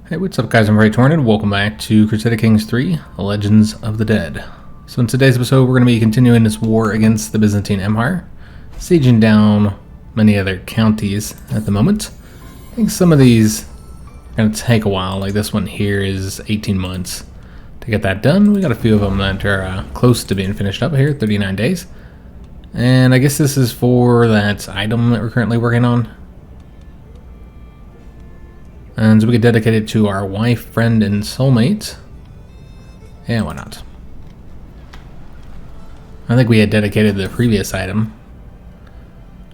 Hey, what's up guys, I'm Praetorian, welcome back to Crusader Kings III, Legends of the Dead. So in today's episode we're going to be continuing this war against the Byzantine Empire, sieging down many other counties at the moment. I think some of these are going to take a while, like this one here is 18 months to get that done. We got a few of them that are close to being finished up here, 39 days. And I guess this is for that item that we're currently working on. And so we could dedicate it to our wife, friend, and soulmate. Yeah, why not? I think we had dedicated the previous item.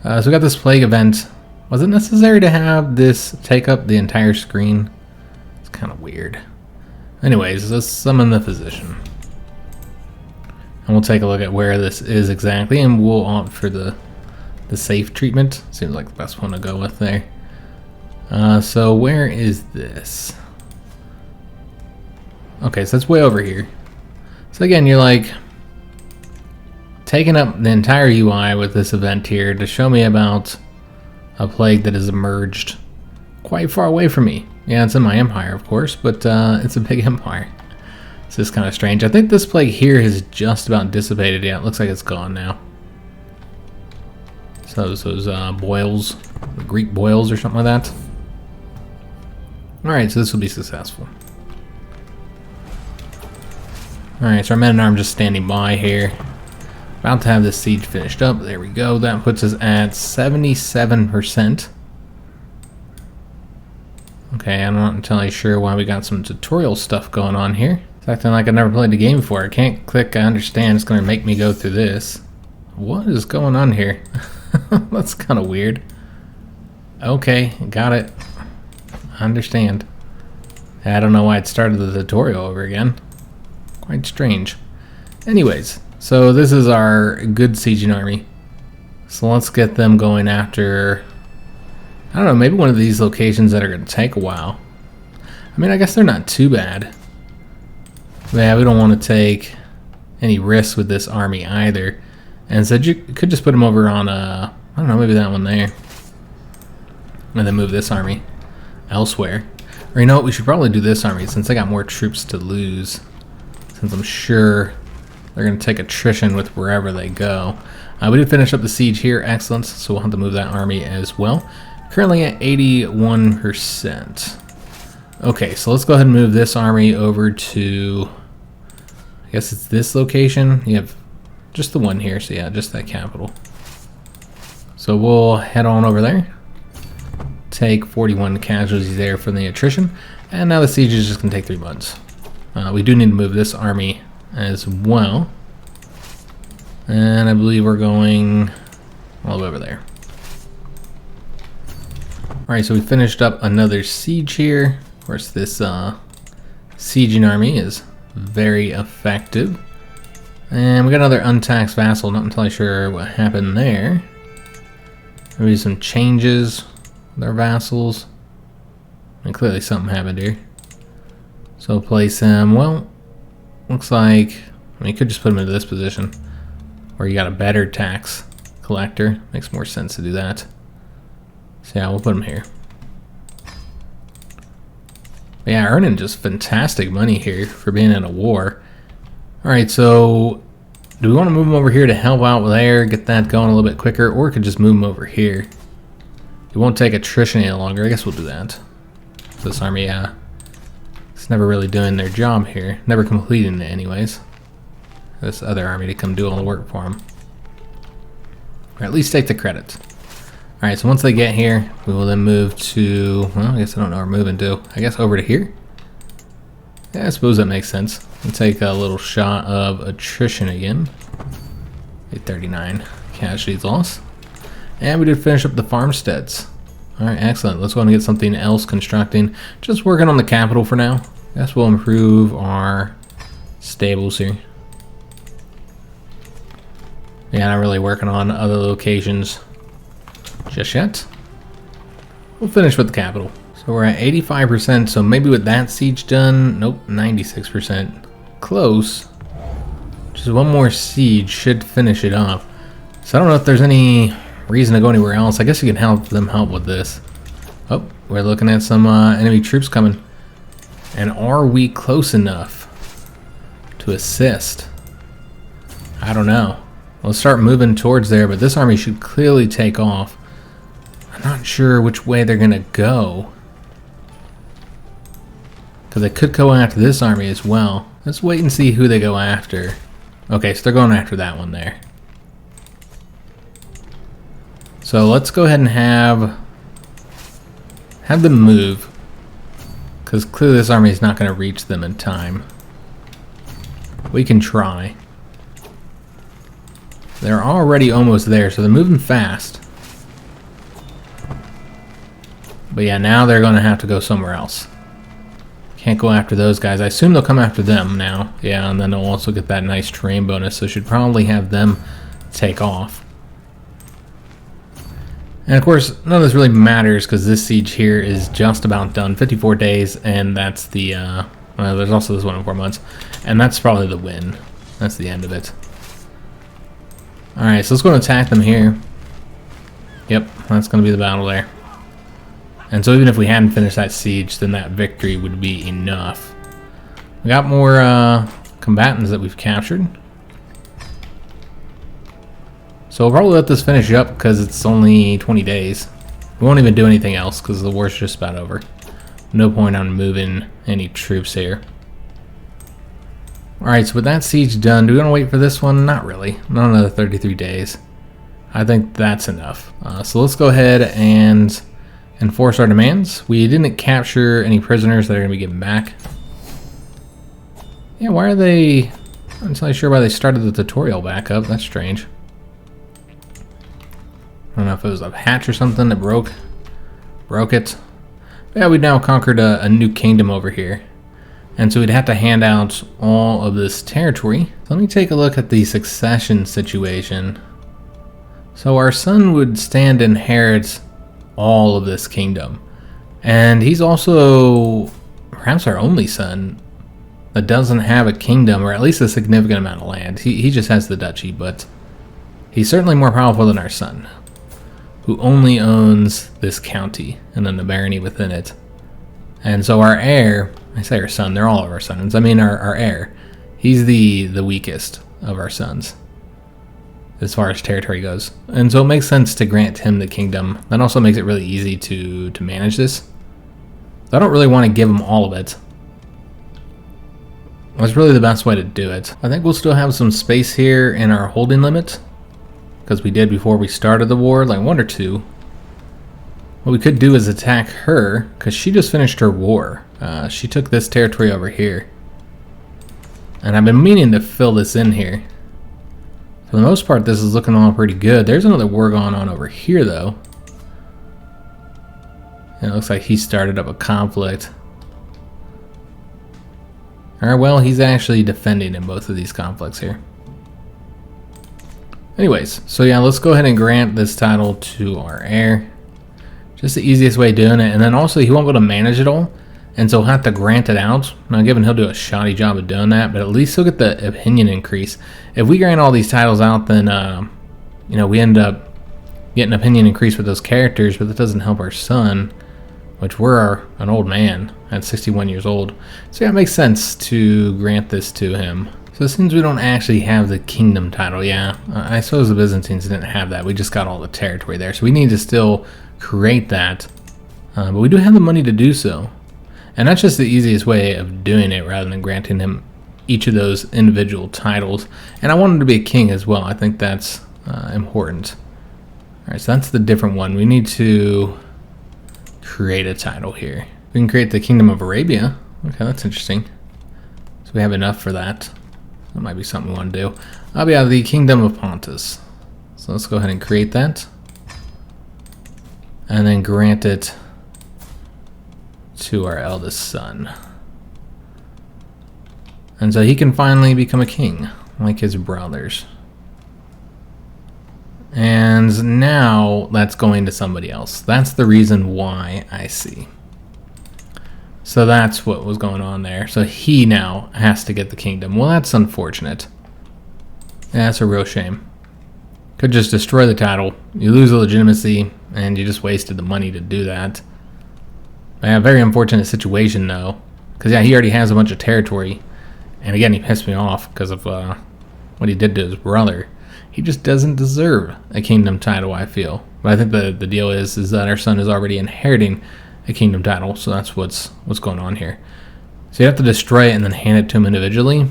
So we got this plague event. Was it necessary to have this take up the entire screen? It's kind of weird. Anyways, let's summon the physician. And we'll take a look at where this is exactly, and we'll opt for the safe treatment. Seems like the best one to go with there. So where is this? Okay, so it's way over here. So again, you're like taking up the entire UI with this event here to show me about a plague that has emerged quite far away from me. Yeah, it's in my empire, of course, but it's a big empire. It's just kind of strange. I think this plague here has just about dissipated. Yeah, it looks like it's gone now. So those boils, Greek boils or something like that. Alright, so this will be successful. Alright, so our men-at-arms just standing by here. About to have this siege finished up. There we go. That puts us at 77%. Okay, I'm not entirely sure why we got some tutorial stuff going on here. It's acting like I've never played the game before. I can't click I understand. It's going to make me go through this. What is going on here? That's kind of weird. Okay, got it. I understand. I don't know why it started the tutorial over again. Quite strange. Anyways, so this is our good sieging army. So let's get them going after, I don't know, maybe one of these locations that are going to take a while. I mean, I guess they're not too bad. But yeah, we don't want to take any risks with this army either. And so you could just put them over on, I don't know, maybe that one there. And then move this army elsewhere. Or you know what, we should probably do this army since they got more troops to lose. Since I'm sure they're going to take attrition with wherever they go. We did finish up the siege here, excellent, so we'll have to move that army as well. Currently at 81%. Okay, so let's go ahead and move this army over to, I guess it's this location. You have just the one here, so yeah, just that capital. So we'll head on over there. Take 41 casualties there from the attrition, and now the siege is just going to take 3 months. We do need to move this army as well, and I believe we're going all the way over there. Alright, so we finished up another siege here. Of course, this sieging army is very effective. And we got another untaxed vassal, not entirely sure what happened there. Maybe some changes. Their vassals, and clearly something happened here. So place him, well, looks like, I mean, you could just put him into this position, or you got a better tax collector. Makes more sense to do that. So yeah, we'll put him here. But yeah, earning just fantastic money here for being in a war. Alright, so do we want to move him over here to help out with air, get that going a little bit quicker, or we could just move him over here? It won't take attrition any longer. I guess we'll do that. This army, it's never really doing their job here. Never completing it anyways. This other army to come do all the work for them. Or at least take the credit. Alright, so once they get here, we will then move to, well, I guess I don't know where we're moving to. I guess over to here? Yeah, I suppose that makes sense. We'll take a little shot of attrition again. 39 casualties lost. And we did finish up the farmsteads. Alright, excellent. Let's go ahead and get something else constructing. Just working on the capital for now. I guess we'll improve our stables here. Yeah, not really working on other locations just yet. We'll finish with the capital. So we're at 85%, so maybe with that siege done, nope, 96%. Close. Just one more siege should finish it up. So I don't know if there's any reason to go anywhere else. I guess you can help them help with this. Oh, we're looking at some enemy troops coming. And are we close enough to assist? I don't know. Let's start moving towards there, but this army should clearly take off. I'm not sure which way they're going to go, because they could go after this army as well. Let's wait and see who they go after. Okay, so they're going after that one there. So let's go ahead and have them move, because clearly this army is not going to reach them in time. We can try. They're already almost there, so they're moving fast. But yeah, now they're going to have to go somewhere else. Can't go after those guys. I assume they'll come after them now. Yeah, and then they'll also get that nice terrain bonus, so should probably have them take off. And of course, none of this really matters because this siege here is just about done. 54 days, and that's the... there's also this one in 4 months. And that's probably the win. That's the end of it. Alright, so let's go and attack them here. Yep, that's going to be the battle there. And so even if we hadn't finished that siege, then that victory would be enough. We got more combatants that we've captured. So we'll probably let this finish up because it's only 20 days. We won't even do anything else because the war's just about over. No point on moving any troops here. Alright, so with that siege done, do we want to wait for this one? Not really. Not another 33 days. I think that's enough. So let's go ahead and enforce our demands. We didn't capture any prisoners that are going to be given back. Yeah, why are they... I'm not entirely sure why they started the tutorial back up. That's strange. I don't know if it was a hatch or something that broke it. But yeah, we've now conquered a new kingdom over here. And so we'd have to hand out all of this territory. So let me take a look at the succession situation. So our son would stand to inherit all of this kingdom. And he's also perhaps our only son that doesn't have a kingdom, or at least a significant amount of land. He just has the duchy, but he's certainly more powerful than our son, who only owns this county and then the barony within it. And so our heir, I say our son, they're all of our sons. I mean our heir, he's the weakest of our sons as far as territory goes. And so it makes sense to grant him the kingdom. That also makes it really easy to manage this. I don't really want to give him all of it. That's really the best way to do it. I think we'll still have some space here in our holding limit, because we did before we started the war, like 1 or 2. What we could do is attack her, because she just finished her war. She took this territory over here. And I've been meaning to fill this in here. For the most part, this is looking all pretty good. There's another war going on over here, though. And it looks like he started up a conflict. Alright, well, he's actually defending in both of these conflicts here. Anyways, so yeah, let's go ahead and grant this title to our heir. Just the easiest way of doing it. And then also, he won't be able to manage it all, and so he'll have to grant it out. Now, given he'll do a shoddy job of doing that, but at least he'll get the opinion increase. If we grant all these titles out, then, you know, we end up getting opinion increase with those characters, but that doesn't help our son, which we're an old man at 61 years old. So yeah, it makes sense to grant this to him. So since we don't actually have the kingdom title, yeah, I suppose the Byzantines didn't have that. We just got all the territory there. So we need to still create that. But we do have the money to do so. And that's just the easiest way of doing it rather than granting him each of those individual titles. And I want him to be a king as well. I think that's important. All right, so that's the different one. We need to create a title here. We can create the Kingdom of Arabia. Okay, that's interesting. So we have enough for that. That might be something we want to do. I'll be out of the Kingdom of Pontus. So let's go ahead and create that. And then grant it to our eldest son. And so he can finally become a king, like his brothers. And now that's going to somebody else. That's the reason why I see. So that's what was going on there. So he now has to get the kingdom. Well, that's unfortunate. Yeah, that's a real shame. Could just destroy the title. You lose the legitimacy, and you just wasted the money to do that. Yeah, very unfortunate situation, though. Because, yeah, he already has a bunch of territory. And again, he pissed me off because of what he did to his brother. He just doesn't deserve a kingdom title, I feel. But I think the deal is that our son is already inheriting a kingdom title, so that's what's going on here. So you have to destroy it and then hand it to him individually.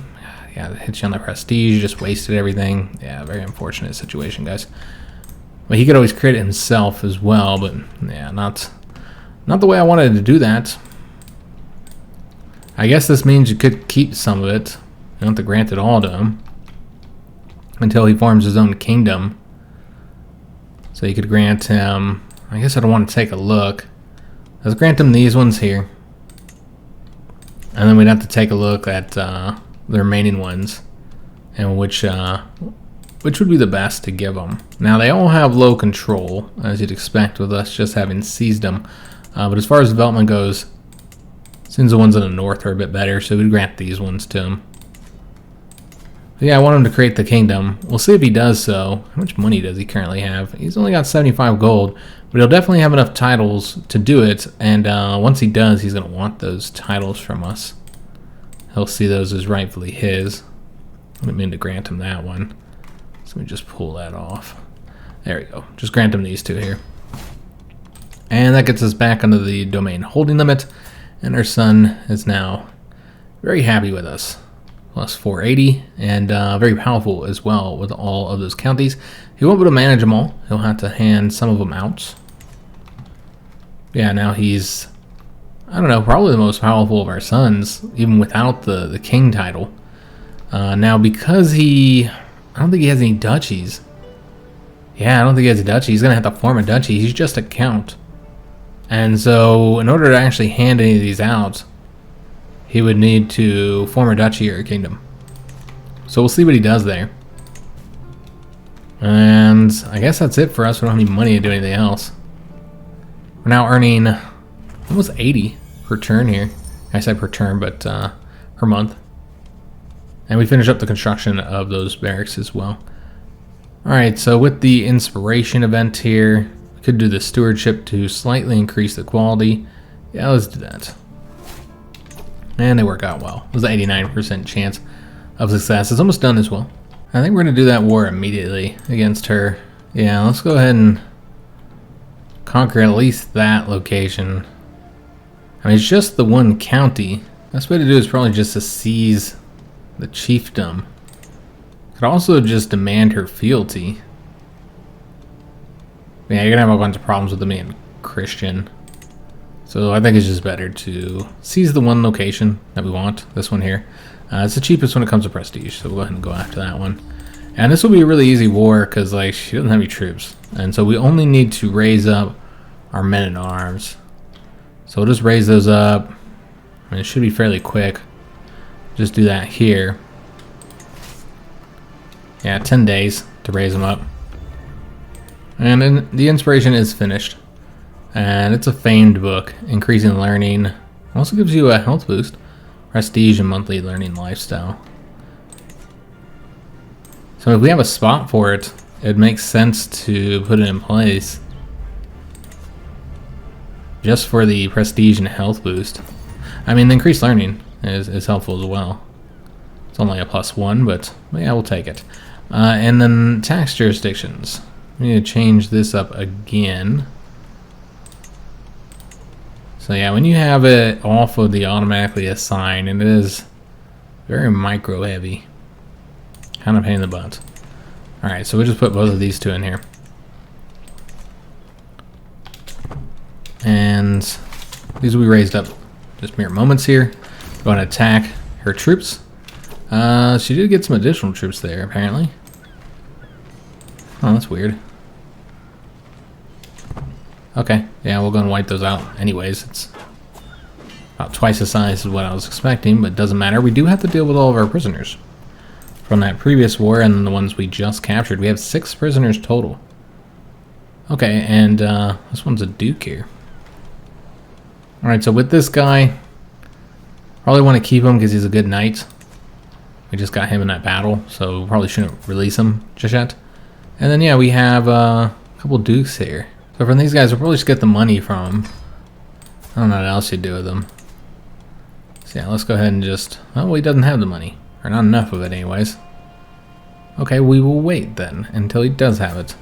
Yeah, it hits you on the prestige, you just wasted everything. Yeah, very unfortunate situation, guys. But he could always create it himself as well, but yeah, not the way I wanted to do that. I guess this means you could keep some of it. You don't have to grant it all to him until he forms his own kingdom. So you could grant him, I guess I don't want to take a look. Let's grant him these ones here. And then we'd have to take a look at the remaining ones and which would be the best to give them. Now they all have low control, as you'd expect with us just having seized them. But as far as development goes, seems the ones in the north are a bit better, so we'd grant these ones to him. But yeah, I want him to create the kingdom. We'll see if he does so. How much money does he currently have? He's only got 75 gold, but he'll definitely have enough titles to do it. And once he does, he's going to want those titles from us. He'll see those as rightfully his. I didn't mean to grant him that one. So let me just pull that off. There we go. Just grant him these two here. And that gets us back under the domain holding limit. And our son is now very happy with us. Plus 480, and very powerful as well with all of those counties. He won't be able to manage them all. He'll have to hand some of them out. Yeah, now he's, I don't know, probably the most powerful of our sons, even without the king title. Now, because I don't think he has any duchies. Yeah, I don't think he has a duchy. He's going to have to form a duchy. He's just a count. And so, in order to actually hand any of these out, he would need to form a duchy or a kingdom. So we'll see what he does there. And I guess that's it for us. We don't have any money to do anything else. We're now earning almost 80 per turn here. I said per turn, but per month. And we finish up the construction of those barracks as well. Alright, so with the inspiration event here, we could do the stewardship to slightly increase the quality. Yeah, let's do that. And they work out well. It was an 89% chance of success. It's almost done as well. I think we're going to do that war immediately against her. Yeah, let's go ahead and conquer at least that location. I mean, it's just the one county. Best way to do is probably just to seize the chiefdom. Could also just demand her fealty. Yeah, you're going to have a bunch of problems with them being Christian. So I think it's just better to seize the one location that we want, this one here. It's the cheapest when it comes to prestige, so we'll go ahead and go after that one. And this will be a really easy war because like she doesn't have any troops. And so we only need to raise up our men-at-arms. So we'll just raise those up. I mean, it should be fairly quick. Just do that here. Yeah, 10 days to raise them up. And then the inspiration is finished. And it's a famed book, increasing learning. It also gives you a health boost, prestige, and monthly learning lifestyle. So if we have a spot for it, it makes sense to put it in place. Just for the prestige and health boost. I mean, the increased learning is helpful as well. It's only a +1, but yeah, we'll take it. And then tax jurisdictions. We need to change this up again. So yeah, when you have it off of the automatically assign, and it is very micro heavy. Kind of pain in the butt. Alright, so we'll just put both of these two in here. And these will be raised up just mere moments here. Going to attack her troops. She did get some additional troops there, apparently. Oh, that's weird. Okay, yeah, we'll go and wipe those out anyways. It's about twice the size of what I was expecting, but it doesn't matter. We do have to deal with all of our prisoners from that previous war and the ones we just captured. We have 6 prisoners total. Okay, and this one's a duke here. Alright, so with this guy, probably want to keep him because he's a good knight. We just got him in that battle, so we probably shouldn't release him just yet. And then, yeah, we have a couple dukes here. So from these guys, we'll probably just get the money from them. I don't know what else you do with them. So yeah, let's go ahead and just... Oh, well, he doesn't have the money. Or not enough of it anyways. Okay, we will wait then until he does have it.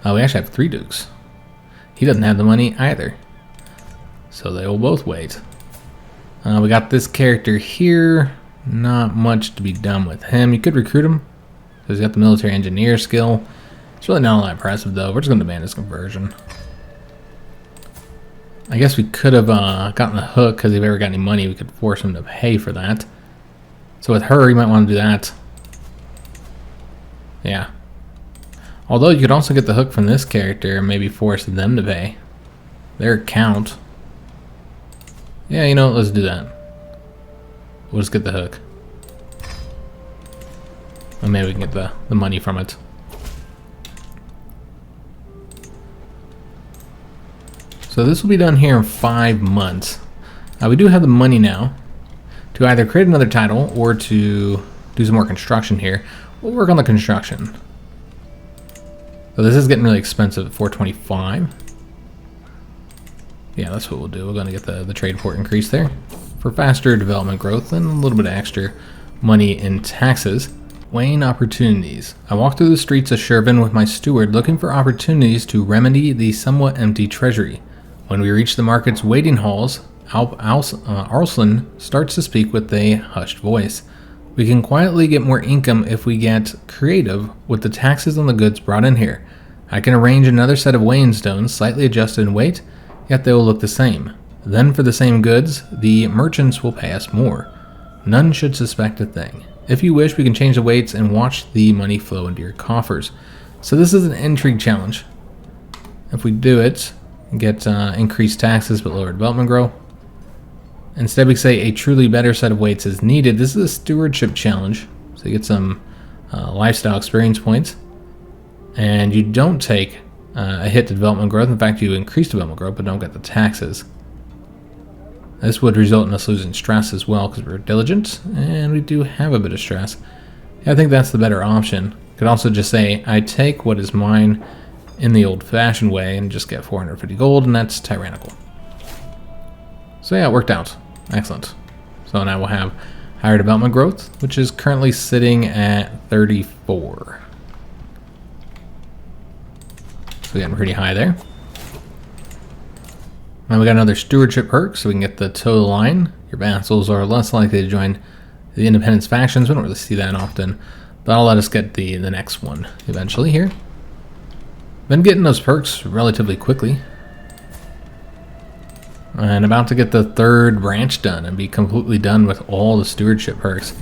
We actually have 3 dukes. He doesn't have the money either. So they will both wait. We got this character here. Not much to be done with him. You could recruit him, because he's got the military engineer skill. It's really not all that impressive though. We're just going to demand his conversion. I guess we could have gotten the hook, because if he ever got any money, we could force him to pay for that. So with her, you might want to do that. Yeah. Although you could also get the hook from this character and maybe force them to pay their account. Yeah, you know what, let's do that. We'll just get the hook. And maybe we can get the money from it. So this will be done here in 5 months. We do have the money now to either create another title or to do some more construction here. We'll work on the construction. So this is getting really expensive at 425. Yeah, that's what we'll do. We're going to get the trade port increase there for faster development growth and a little bit of extra money in taxes. Weighing opportunities. I walk through the streets of Shirvan with my steward looking for opportunities to remedy the somewhat empty treasury. When we reach the market's waiting halls, Arslan starts to speak with a hushed voice. We can quietly get more income if we get creative with the taxes on the goods brought in here. I can arrange another set of weighing stones, slightly adjusted in weight, yet they will look the same. Then for the same goods, the merchants will pay us more. None should suspect a thing. If you wish, we can change the weights and watch the money flow into your coffers. So this is an intrigue challenge. If we do it, get increased taxes but lower development growth. Instead we say a truly better set of weights is needed. This is a stewardship challenge, so you get some lifestyle experience points. And you don't take a hit to development growth. In fact, you increase development growth but don't get the taxes. This would result in us losing stress as well because we're diligent, and we do have a bit of stress. Yeah, I think that's the better option. You could also just say, I take what is mine in the old-fashioned way and just get 450 gold, and that's tyrannical. So yeah, it worked out. Excellent. So now we'll have higher development growth, which is currently sitting at 34. So getting pretty high there. Now we got another stewardship perk, so we can get the toe line. Your vassals are less likely to join the independence factions. We don't really see that often, but I'll let us get the next one eventually here. Been getting those perks relatively quickly. And about to get the 3rd branch done and be completely done with all the stewardship perks.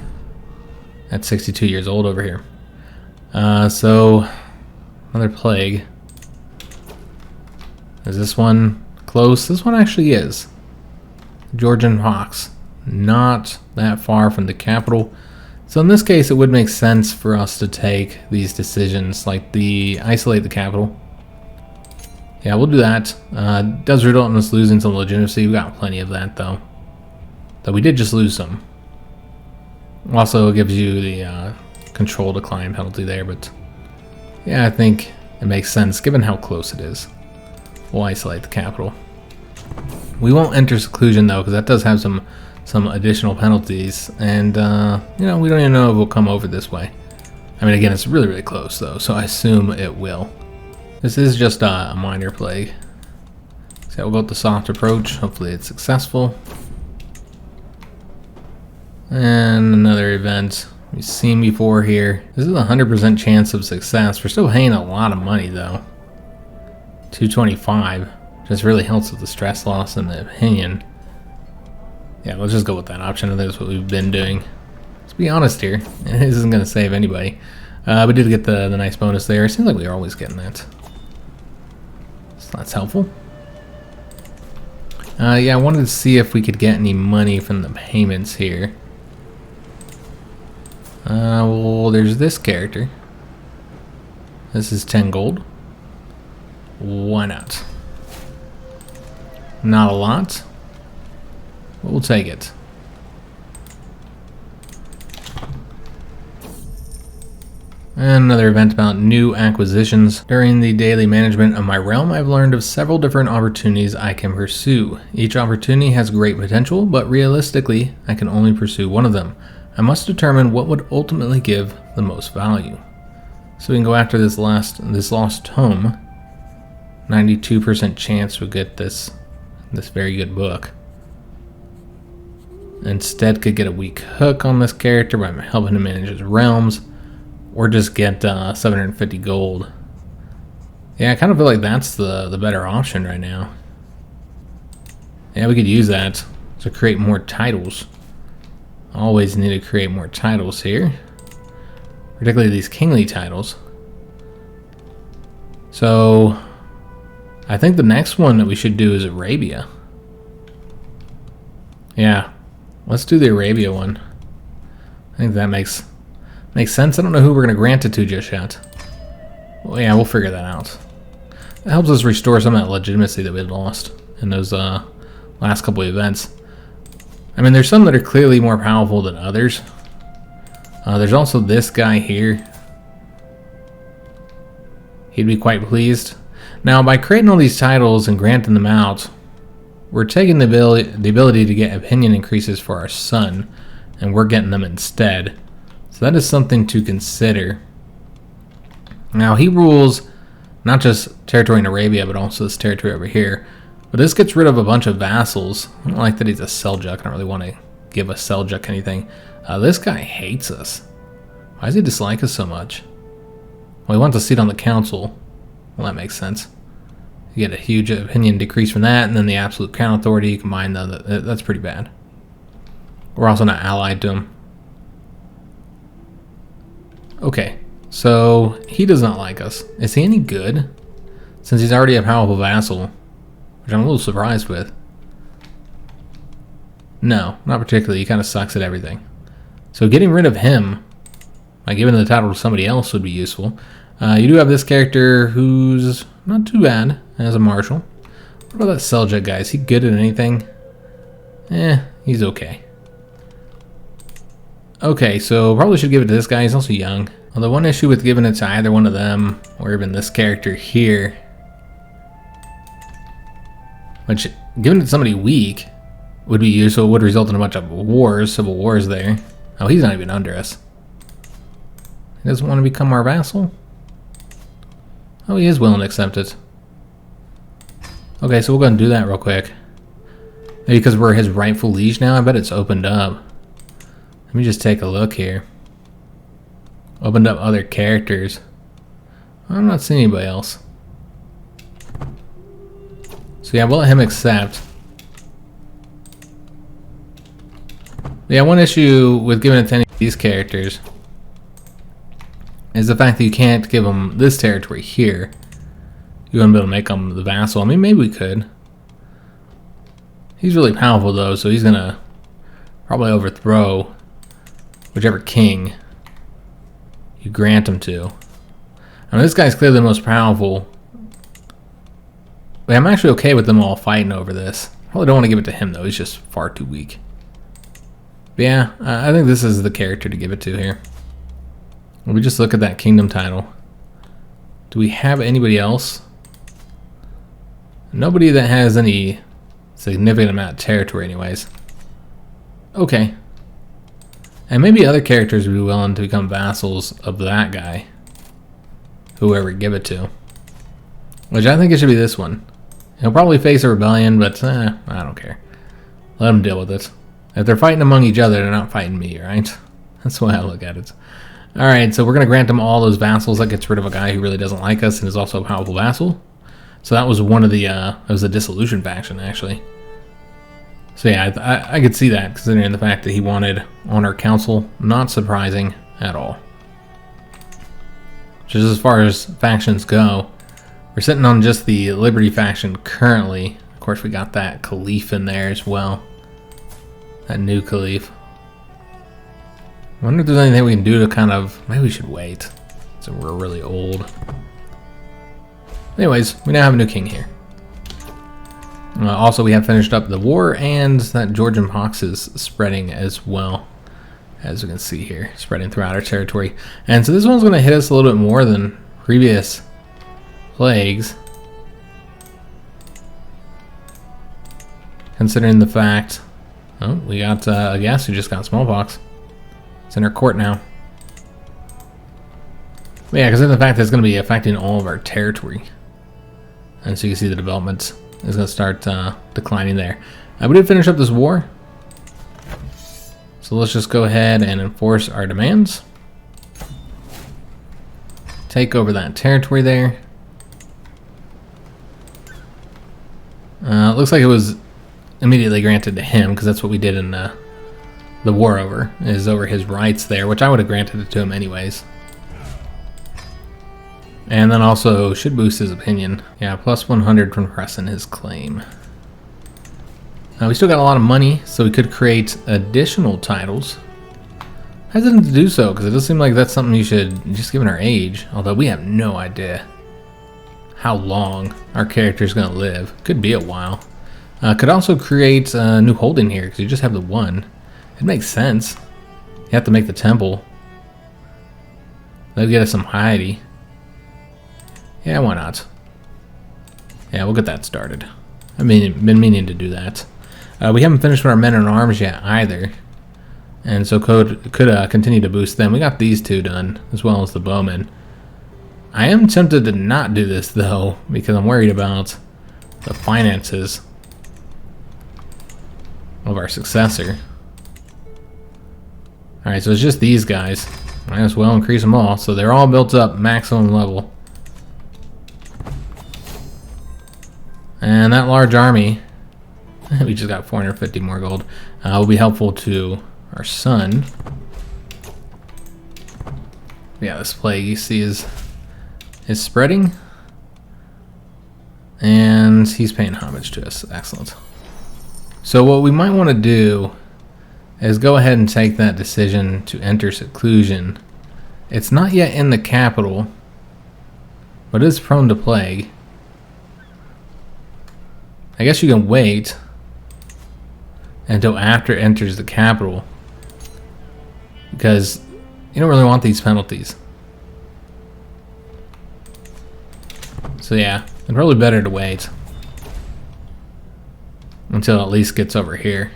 At 62 years old over here. So, another plague. Is this one close? This one actually is. Georgian Hawks. Not that far from the capital. So in this case, it would make sense for us to take these decisions, like isolate the capital. Yeah, we'll do that. Does result in us losing some legitimacy. We got plenty of that though. Though we did just lose some. Also, it gives you the control decline penalty there, but yeah, I think it makes sense given how close it is. We'll isolate the capital. We won't enter seclusion though, because that does have some additional penalties, and you know, we don't even know if it will come over this way. I mean, again, it's really, really close though, so I assume it will. This is just a minor plague. So we'll go with the soft approach. Hopefully it's successful. And another event we've seen before here. This is a 100% chance of success. We're still paying a lot of money though. 225. Just really helps with the stress loss in the opinion. Yeah, let's just go with that option. That's what we've been doing. Let's be honest here. This isn't going to save anybody. We did get the nice bonus there. It seems like we are always getting that. So that's helpful. Yeah, I wanted to see if we could get any money from the payments here. Well, there's this character. This is 10 gold. Why not? Not a lot. But we'll take it. Another event about new acquisitions. During the daily management of my realm, I've learned of several different opportunities I can pursue. Each opportunity has great potential, but realistically, I can only pursue one of them. I must determine what would ultimately give the most value. So we can go after this lost tome. 92% chance we'll get this very good book. Instead, could get a weak hook on this character by helping him manage his realms, or just get 750 gold. Yeah, I kind of feel like that's the better option right now. Yeah, we could use that to create more titles. Always need to create more titles here, particularly these kingly titles. So I think the next one that we should do is Arabia. Yeah, let's do the Arabia one. I think that makes sense. I don't know who we're going to grant it to just yet. Well, yeah, we'll figure that out. That helps us restore some of that legitimacy that we had lost in those last couple of events. I mean, there's some that are clearly more powerful than others. There's also this guy here. He'd be quite pleased. Now, by creating all these titles and granting them out, we're taking the ability to get opinion increases for our son, and we're getting them instead. So that is something to consider. Now, he rules not just territory in Arabia, but also this territory over here. But this gets rid of a bunch of vassals. I don't like that he's a Seljuk. I don't really want to give a Seljuk anything. This guy hates us. Why does he dislike us so much? Well, he wants a seat on the council. Well, that makes sense. You get a huge opinion decrease from that, and then the absolute crown authority. You combine them. That's pretty bad. We're also not allied to him. Okay, so he does not like us. Is he any good? Since he's already a powerful vassal, which I'm a little surprised with. No, not particularly. He kind of sucks at everything. So getting rid of him by giving the title to somebody else would be useful. You do have this character who's not too bad as a marshal. What about that Seljuk guy? Is he good at anything? He's okay. Okay, so probably should give it to this guy. He's also young. Well, the one issue with giving it to either one of them, or even this character here, which giving it to somebody weak would be useful, would result in a bunch of wars, civil wars there. Oh, he's not even under us. He doesn't want to become our vassal? Oh, he is willing to accept it. Okay, so we'll go and do that real quick. Maybe because we're his rightful liege now, I bet it's opened up. Let me just take a look here. Opened up other characters. I'm not seeing anybody else. So yeah, we'll let him accept. Yeah, one issue with giving it to any of these characters is the fact that you can't give them this territory here. You wouldn't be able to make them the vassal. I mean, maybe we could. He's really powerful though, so he's gonna probably overthrow whichever king you grant him to. I mean, this guy's clearly the most powerful. But I'm actually okay with them all fighting over this. Probably don't want to give it to him though. He's just far too weak. But yeah, I think this is the character to give it to here. Let me just look at that kingdom title. Do we have anybody else? Nobody that has any significant amount of territory anyways. Okay. And maybe other characters would be willing to become vassals of that guy. Whoever we give it to. Which I think it should be this one. He'll probably face a rebellion, but I don't care. Let him deal with it. If they're fighting among each other, they're not fighting me, right? That's the way I look at it. Alright, so we're going to grant him all those vassals. That gets rid of a guy who really doesn't like us and is also a powerful vassal. So that was one of the, that was the dissolution faction, actually. So yeah, I could see that, considering the fact that he wanted on our council. Not surprising at all. Just as far as factions go, we're sitting on just the Liberty faction currently. Of course, we got that Caliph in there as well. That new Caliph. I wonder if there's anything we can do to kind of... Maybe we should wait. So we're really old. Anyways, we now have a new king here. Also, we have finished up the war, and that Georgian pox is spreading as well. as we can see here, spreading throughout our territory. And so this one's going to hit us a little bit more than previous plagues, considering the fact, oh, we got a guest who just got smallpox. It's in our court now. But yeah, because of the fact that it's going to be affecting all of our territory. And so you can see the development is going to start declining there. We did finish up this war. So let's just go ahead and enforce our demands. Take over that territory there. It looks like it was immediately granted to him, because that's what we did in the war over his rights there, which I would have granted it to him anyways. And then also should boost his opinion. Yeah, plus 100 from pressing his claim. We still got a lot of money, so we could create additional titles. Hesitant to do so, because it does seem like that's something you should, just given our age, although we have no idea how long our character is going to live. Could be a while. Could also create a new holding here, because you just have the one. It makes sense. You have to make the temple. That'll get us some Hyatt. Yeah, why not? Yeah, we'll get that started. I've been meaning to do that. We haven't finished with our men in arms yet either, and so could continue to boost them. We got these two done, as well as the bowmen. I am tempted to not do this though, because I'm worried about the finances of our successor. Alright, so it's just these guys. Might as well increase them all, so they're all built up maximum level. And that large army, we just got 450 more gold, will be helpful to our son. Yeah, this plague you see is spreading, and he's paying homage to us. Excellent. So what we might want to do is go ahead and take that decision to enter seclusion. It's not yet in the capital, but it is prone to plague. I guess you can wait until after it enters the capital, because you don't really want these penalties. So yeah, it's probably better to wait until it at least gets over here.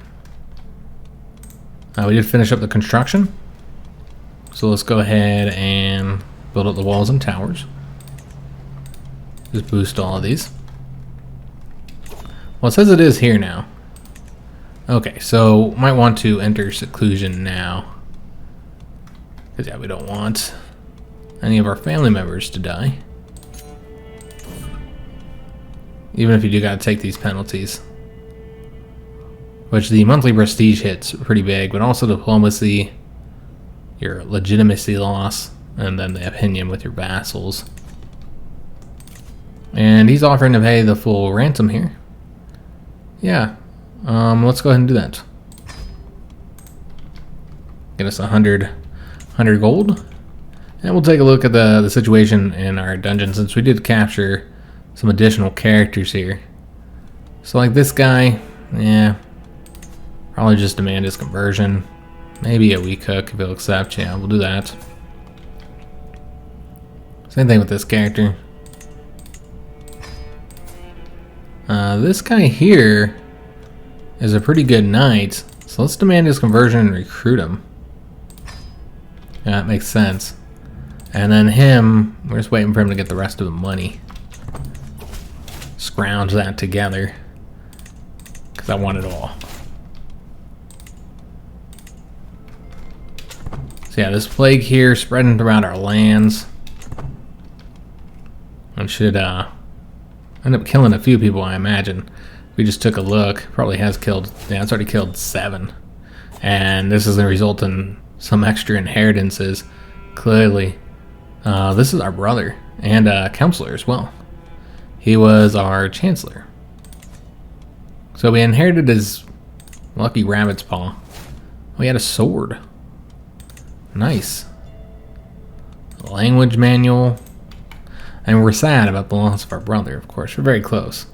We did finish up the construction, so let's go ahead and build up the walls and towers. Just boost all of these. Well, it says it is here now. Okay, so might want to enter seclusion now, because yeah, we don't want any of our family members to die, even if you do gotta take these penalties, which the monthly prestige hits pretty big, but also diplomacy, your legitimacy loss, and then the opinion with your vassals. And he's offering to pay the full ransom here. Yeah, let's go ahead and do that. Get us 100 gold, and we'll take a look at the situation in our dungeon, since we did capture some additional characters here. So like this guy, yeah, probably just demand his conversion. Maybe a weak hook if he'll accept. Yeah, we'll do that. Same thing with this character. This guy here is a pretty good knight, so let's demand his conversion and recruit him. Yeah, that makes sense. And then him, we're just waiting for him to get the rest of the money. Scrounge that together, because I want it all. So yeah, this plague here spreading throughout our lands, and should end up killing a few people, I imagine. We just took a look. Probably has killed, yeah, it's already killed 7. And this is going to result in some extra inheritances. Clearly, this is our brother and counselor as well. He was our chancellor. So we inherited his lucky rabbit's paw. We had a sword. Nice. Language manual. And we're sad about the loss of our brother, of course. We're very close.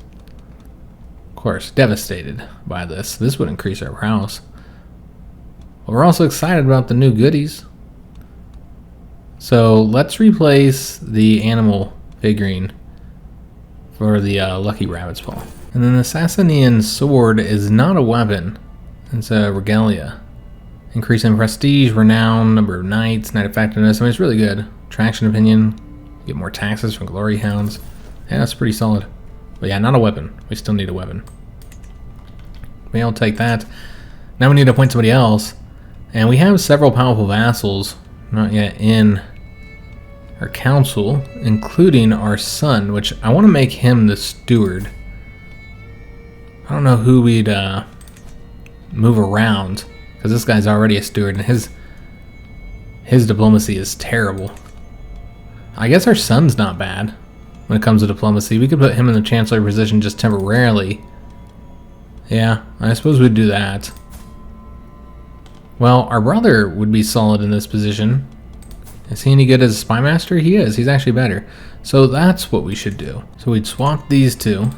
Of course, devastated by this. This would increase our prowess. But we're also excited about the new goodies. So let's replace the animal figurine for the lucky rabbit's paw. And then the Sasanian sword is not a weapon. It's a regalia. Increase in prestige, renown, number of knights, knight effectiveness. I mean, it's really good. Traction opinion. Get more taxes from glory hounds. Yeah, that's pretty solid. But yeah, not a weapon. We still need a weapon. Maybe I'll take that. Now we need to appoint somebody else. And we have several powerful vassals not yet in our council, including our son, which I want to make him the steward. I don't know who we'd move around, because this guy's already a steward, and his diplomacy is terrible. I guess our son's not bad when it comes to diplomacy. We could put him in the chancellor position just temporarily. Yeah, I suppose we'd do that. Well, our brother would be solid in this position. Is he any good as a spy master? He is. He's actually better. So that's what we should do. So we'd swap these two.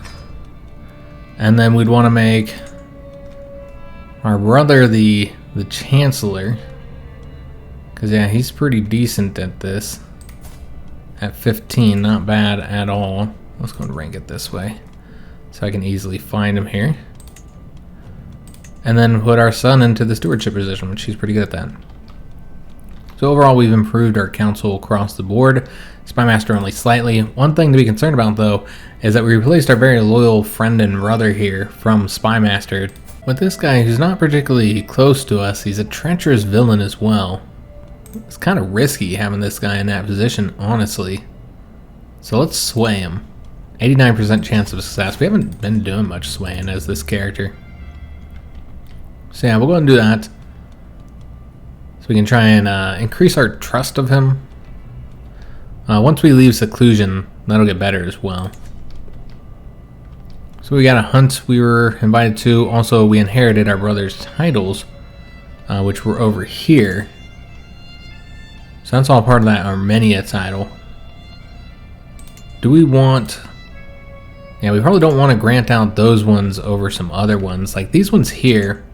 And then we'd want to make our brother the chancellor. Because, yeah, he's pretty decent at this. At 15, not bad at all. Let's go and rank it this way, so I can easily find him here. And then put our son into the stewardship position, which he's pretty good at that. So overall, we've improved our council across the board. Spymaster only slightly. One thing to be concerned about, though, is that we replaced our very loyal friend and brother here from Spymaster with this guy who's not particularly close to us. He's a treacherous villain as well. It's kind of risky having this guy in that position, honestly. So let's sway him. 89% chance of success. We haven't been doing much swaying as this character. So yeah, we'll go ahead and do that. So we can try and increase our trust of him. Once we leave seclusion, that'll get better as well. So we got a hunt we were invited to. Also, we inherited our brother's titles, which were over here. So that's all part of that Armenia title. Do we want... Yeah, we probably don't want to grant out those ones over some other ones. Like these ones here,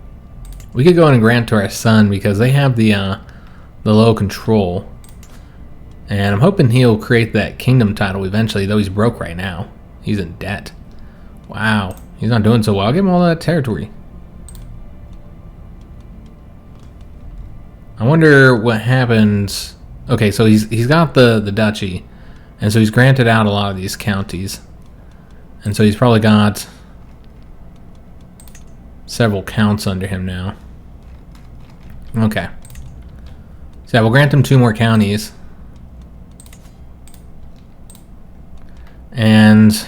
we could go in and grant to our son because they have the low control. And I'm hoping he'll create that kingdom title eventually, though he's broke right now. He's in debt. Wow, he's not doing so well. I'll give him all that territory. I wonder what happens... Okay, so he's got the duchy, and so he's granted out a lot of these counties. And so he's probably got several counts under him now. Okay. So yeah, we'll grant him 2 more counties. And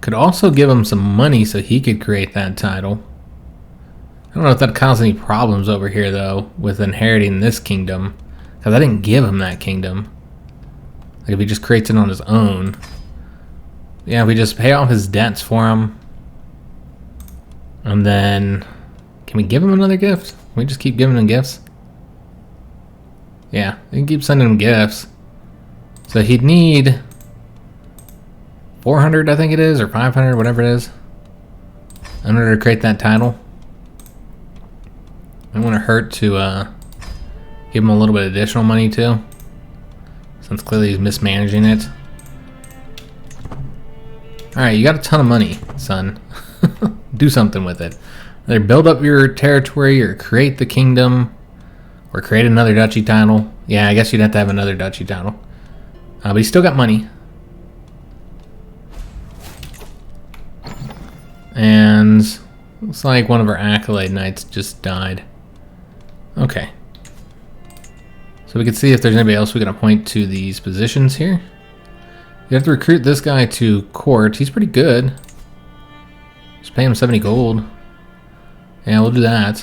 could also give him some money so he could create that title. I don't know if that causes any problems over here, though, with inheriting this kingdom. Because I didn't give him that kingdom. Like if he just creates it on his own. Yeah, if we just pay off his debts for him. And then... Can we give him another gift? Can we just keep giving him gifts? Yeah, we can keep sending him gifts. So he'd need... 400, I think it is, or 500, whatever it is. In order to create that title. It wouldn't hurt to give him a little bit of additional money too, since clearly he's mismanaging it. Alright, you got a ton of money, son. Do something with it. Either build up your territory or create the kingdom or create another duchy title. Yeah, I guess you'd have to have another duchy title. But he's still got money. And looks like one of our accolade knights just died. Okay. So we can see if there's anybody else we can appoint to these positions here. You have to recruit this guy to court. He's pretty good. Just pay him 70 gold. Yeah, we'll do that.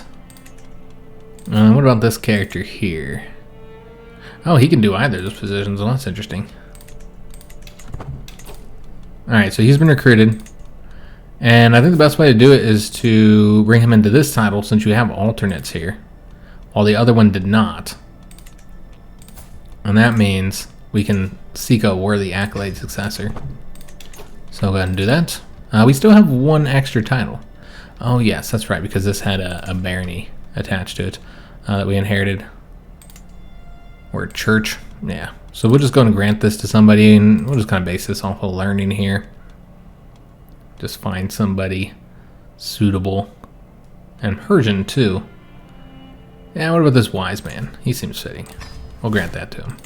What about this character here? Oh, he can do either of those positions. Well, that's interesting. Alright, so he's been recruited. And I think the best way to do it is to bring him into this title since you have alternates here, while the other one did not. And that means we can seek a worthy accolade successor. So I'll go ahead and do that. We still have 1 extra title. Oh yes, that's right, because this had a barony attached to it that we inherited. Or a church. Yeah. So we'll just go and grant this to somebody, and we'll just kind of base this off of learning here. Just find somebody suitable. And Persian, too. Yeah, what about this wise man? He seems fitting. We'll grant that to him.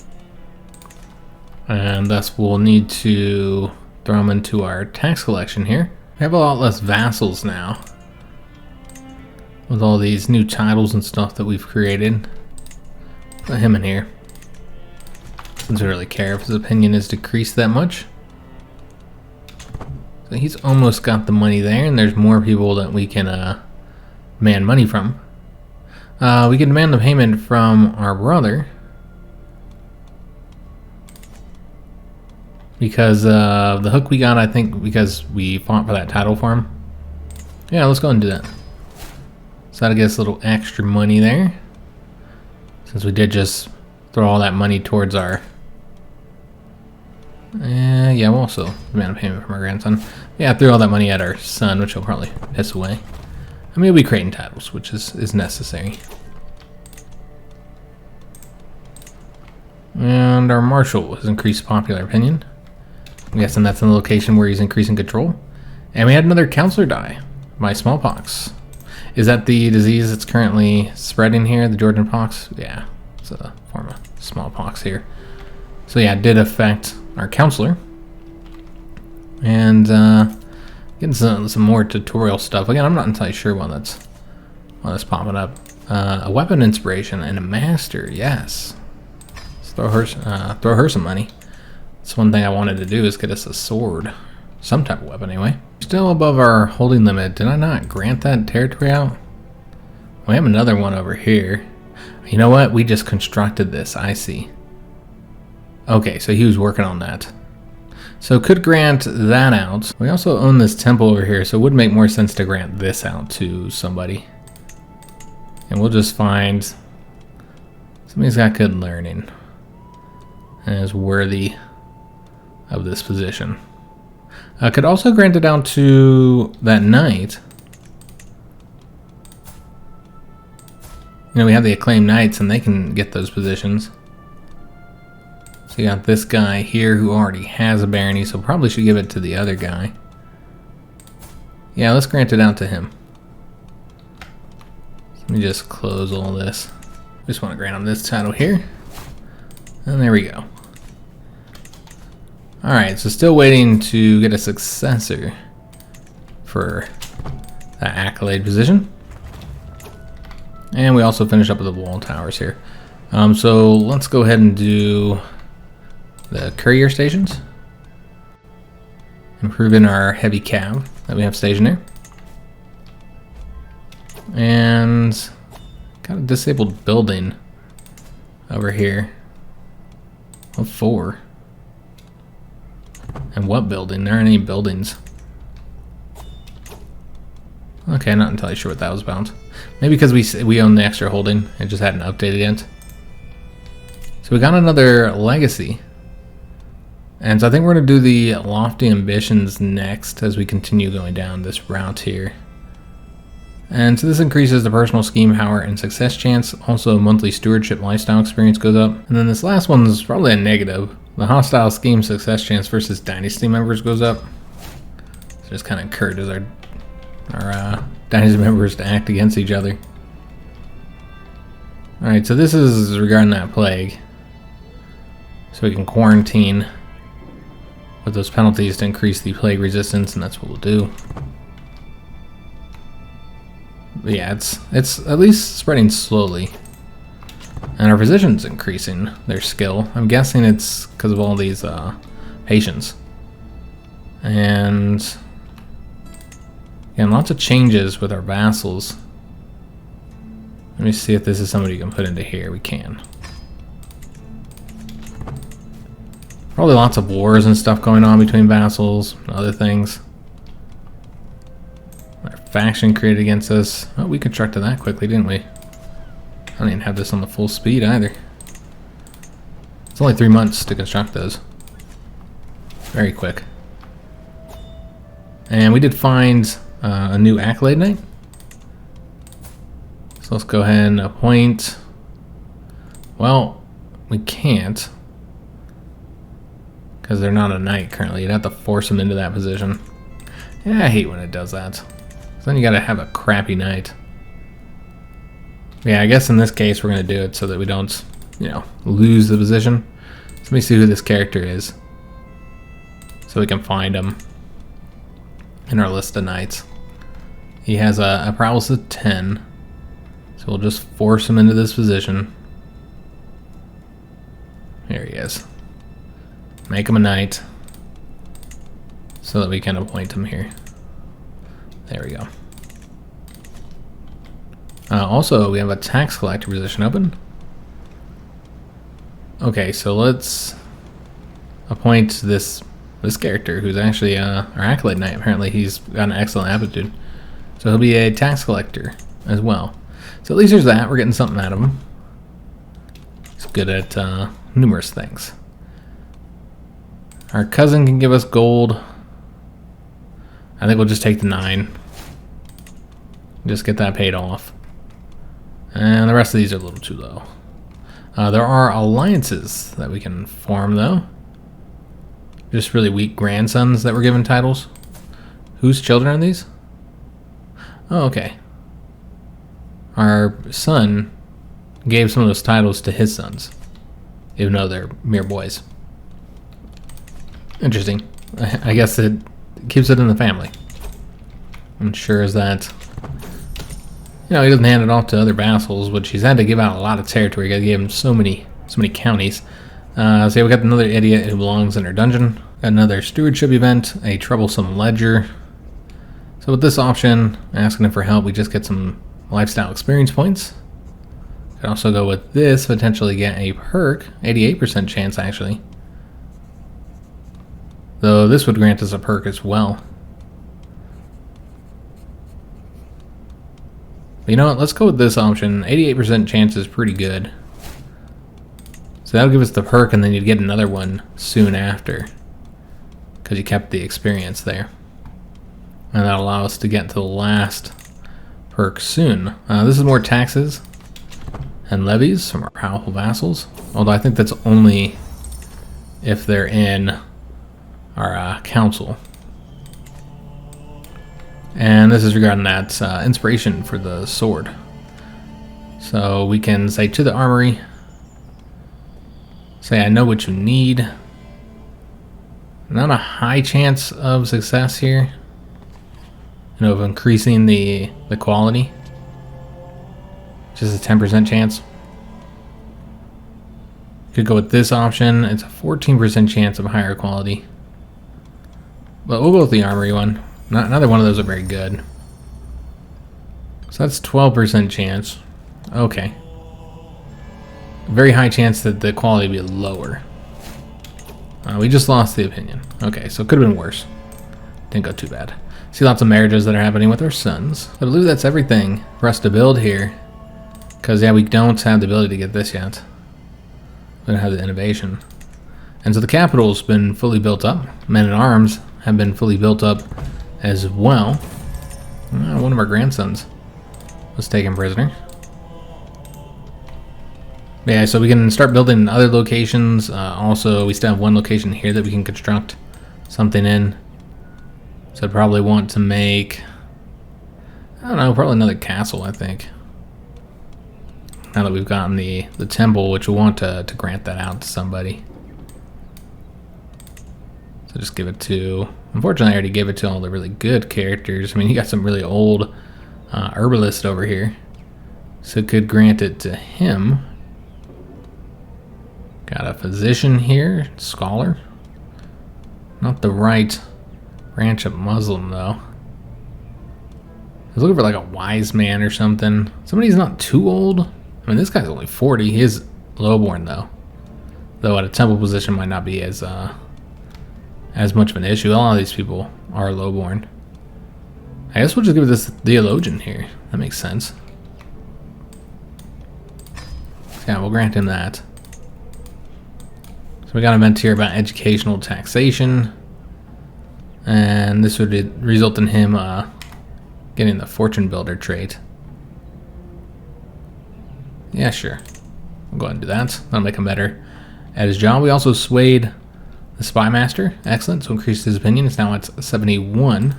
And thus we'll need to throw him into our tax collection here. We have a lot less vassals now. With all these new titles and stuff that we've created. Put him in here. Doesn't really care if his opinion is decreased that much. So he's almost got the money there, and there's more people that we can demand money from. We can demand the payment from our brother. Because the hook we got, I think, because we fought for that title for him. Yeah, let's go and do that. So that'll get us a little extra money there. Since we did just throw all that money towards our... yeah, we'll also demand a payment from our grandson. Yeah, threw all that money at our son, which he'll probably piss away. I mean, we'll be creating titles, which is necessary. And our marshal has increased popular opinion. I'm guessing that's in the location where he's increasing control. And we had another counselor die by smallpox. Is that the disease that's currently spreading here, the Georgian pox? Yeah, it's a form of smallpox here. So yeah, it did affect our counselor. And getting some more tutorial stuff. Again, I'm not entirely sure why that's popping up. A weapon inspiration and a master, yes. Let's throw her some money. That's one thing I wanted to do, is get us a sword. Some type of weapon, anyway. Still above our holding limit. Did I not grant that territory out? We have another one over here. You know what? We just constructed this. I see. Okay, so he was working on that. So could grant that out. We also own this temple over here, so it would make more sense to grant this out to somebody. And we'll just find somebody's got good learning and is worthy of this position. Could also grant it out to that knight. You know, we have the acclaimed knights and they can get those positions. So you got this guy here who already has a barony, so probably should give it to the other guy. Yeah, let's grant it out to him. Let me just close all this. Just want to grant him this title here. And there we go. Alright, so still waiting to get a successor for that accolade position. And we also finish up with the wall towers here. So let's go ahead and do the courier stations. Improving our heavy cav that we have stationed there. And got a disabled building over here of 4. And what building? There aren't any buildings. Okay, not entirely sure what that was about. Maybe because we own the extra holding, it just hadn't updated yet. So we got another legacy. And so I think we're going to do the lofty ambitions next as we continue going down this route here. And so this increases the personal scheme power and success chance. Also monthly stewardship lifestyle experience goes up. And then this last one is probably a negative. The hostile scheme success chance versus dynasty members goes up. So just kind of encourages our dynasty members to act against each other. Alright, so this is regarding that plague. So we can quarantine with those penalties to increase the plague resistance, and that's what we'll do. But yeah, it's at least spreading slowly. And our physician's increasing their skill. I'm guessing it's because of all these patients. And again, lots of changes with our vassals. Let me see if this is somebody you can put into here. We can. Probably lots of wars and stuff going on between vassals and other things. Our faction created against us. Oh, we constructed that quickly, didn't we? I don't even have this on the full speed either. It's only 3 months to construct those. Very quick. And we did find a new accolade knight. So let's go ahead and appoint. Well, we can't, because they're not a knight currently. You'd have to force them into that position. Yeah, I hate when it does that. So then you gotta have a crappy knight. Yeah, I guess in this case we're gonna do it so that we don't, you know, lose the position. So let me see who this character is, so we can find him in our list of knights. He has a prowess of 10, so we'll just force him into this position. Here he is. Make him a knight so that we can appoint him here. There we go. Also, we have a tax collector position open. Okay, so let's appoint this character who's actually our acolyte knight. Apparently he's got an excellent aptitude. So he'll be a tax collector as well. So at least there's that. We're getting something out of him. He's good at numerous things. Our cousin can give us gold. I think we'll just take the 9. Just get that paid off. And the rest of these are a little too low. There are alliances that we can form, though. Just really weak grandsons that were given titles. Whose children are these? Oh, okay. Our son gave some of those titles to his sons, even though they're mere boys. Interesting. I guess it keeps it in the family. I'm sure as that, you know, he doesn't hand it off to other vassals, which he's had to give out a lot of territory. He gave him so many counties. So yeah, we got another idiot who belongs in our dungeon. Got another stewardship event, a troublesome ledger. So with this option, asking him for help, we just get some lifestyle experience points. Could also go with this, potentially get a perk, 88% chance actually. Though this would grant us a perk as well. But you know what, let's go with this option. 88% chance is pretty good. So that'll give us the perk, and then you'd get another one soon after, because you kept the experience there. And that'll allow us to get to the last perk soon. This is more taxes and levies from our powerful vassals. Although I think that's only if they're in our council. And this is regarding that inspiration for the sword. So we can say to the armory, say, I know what you need. Not a high chance of success here, you know, of increasing the quality. Just a 10% chance. Could go with this option. It's a 14% chance of higher quality. But we'll go with the armory one. Neither one of those are very good. So that's 12% chance. Okay. Very high chance that the quality will be lower. We just lost the opinion. Okay, so it could have been worse. Didn't go too bad. See lots of marriages that are happening with our sons. I believe that's everything for us to build here. Because, yeah, we don't have the ability to get this yet. We don't have the innovation. And so the capital's been fully built up. Men-at-arms have been fully built up as well. One of our grandsons was taken prisoner. Yeah, so we can start building in other locations. Also, we still have one location here that we can construct something in. So I'd probably want to make, I don't know, probably another castle, I think. Now that we've gotten the temple, which we want to grant that out to somebody. So just give it to, unfortunately I already gave it to all the really good characters. I mean, you got some really old herbalist over here. So could grant it to him. Got a physician here, scholar. Not the right branch of Muslim though. I was looking for like a wise man or something. Somebody who's not too old. I mean, this guy's only 40. He is lowborn though. Though at a temple position might not be as much of an issue. A lot of these people are lowborn. I guess we'll just give this theologian here. That makes sense. Yeah, we'll grant him that. So we got an event here about educational taxation. And this would result in him getting the fortune builder trait. Yeah, sure. We'll go ahead and do that. That'll make him better at his job. We also swayed the Spy Master. Excellent. So increased his opinion. It's now at 71.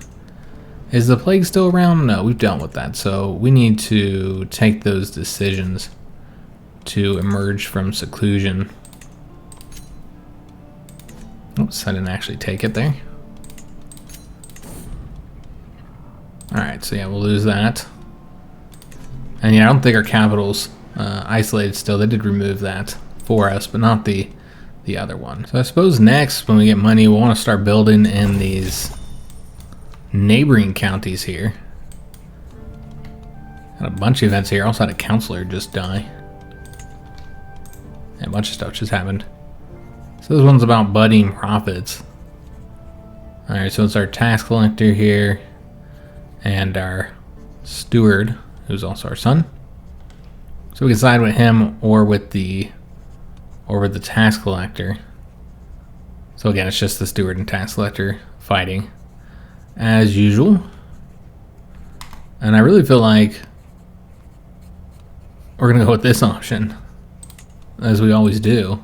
Is the plague still around? No, we've dealt with that. So we need to take those decisions to emerge from seclusion. Oops, I didn't actually take it there. Alright, so yeah, we'll lose that. And yeah, I don't think our capital's isolated still. They did remove that for us, but not the other one. So I suppose next, when we get money, we'll want to start building in these neighboring counties here. Got a bunch of events here. Also had a counselor just die. And a bunch of stuff just happened. So this one's about budding profits. Alright, so it's our tax collector here and our steward, who's also our son. So we can side with him or with the tax collector. So again, it's just the steward and tax collector fighting as usual. And I really feel like we're gonna go with this option, as we always do.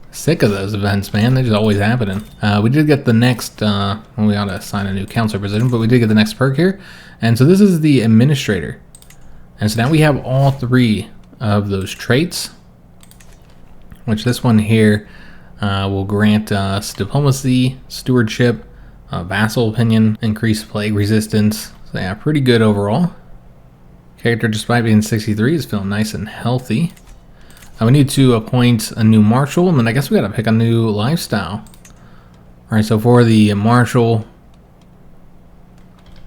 Sick of those events, man. They're just always happening. We did get the next, well, we ought to assign a new counselor position, but we did get the next perk here. And so this is the administrator. And so now we have all three of those traits, which this one here will grant us diplomacy, stewardship, vassal opinion, increased plague resistance. So yeah, pretty good overall. Character, despite being 63, is feeling nice and healthy. We need to appoint a new marshal, and then I guess we gotta pick a new lifestyle. Alright, so for the marshal,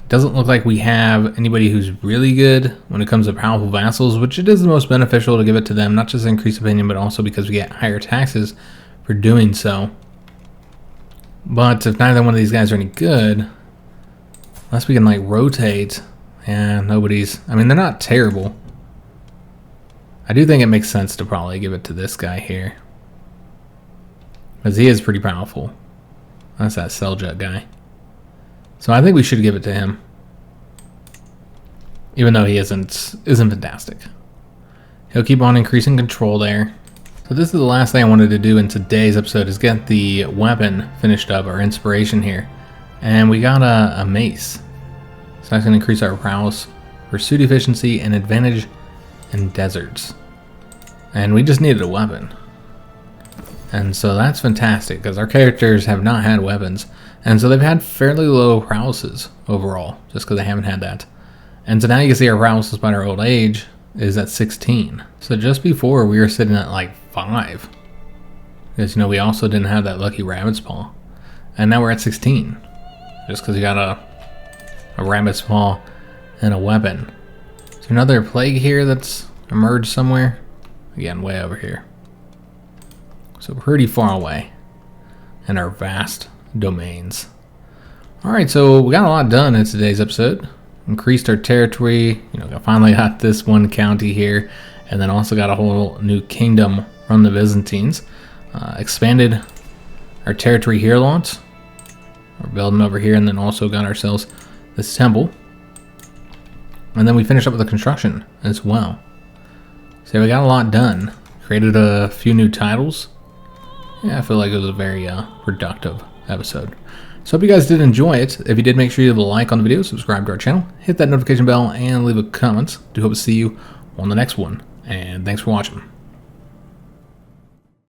doesn't look like we have anybody who's really good when it comes to powerful vassals, which it is the most beneficial to give it to them, not just increased opinion, but also because we get higher taxes for doing so. But if neither one of these guys are any good, unless we can like rotate, yeah, nobody's, I mean, they're not terrible. I do think it makes sense to probably give it to this guy here, because he is pretty powerful. That's that Seljuk guy. So I think we should give it to him, even though he isn't fantastic. He'll keep on increasing control there. So this is the last thing I wanted to do in today's episode, is get the weapon finished up, our inspiration here. And we got a mace. So that's going to increase our prowess, pursuit efficiency, and advantage in deserts. And we just needed a weapon. And so that's fantastic, because our characters have not had weapons. And so they've had fairly low prowesses overall, just because they haven't had that. And so now you can see our prowess despite our old age is at 16. So just before we were sitting at like 5. Because, you know, we also didn't have that lucky rabbit's paw. And now we're at 16. Just because we got a rabbit's paw and a weapon. Is there another plague here that's emerged somewhere? Again, way over here. So pretty far away in our vast domains. Alright, so we got a lot done in today's episode. Increased our territory, you know, finally got this one county here, and then also got a whole new kingdom from the Byzantines. Expanded our territory here a lot. We're building over here, and then also got ourselves this temple. And then we finished up with the construction as well. So we got a lot done. Created a few new titles. Yeah, I feel like it was a very productive episode. So hope you guys did enjoy it. If you did, make sure you leave a like on the video, subscribe to our channel, hit that notification bell, and leave a comment. Do hope to see you on the next one. And thanks for watching.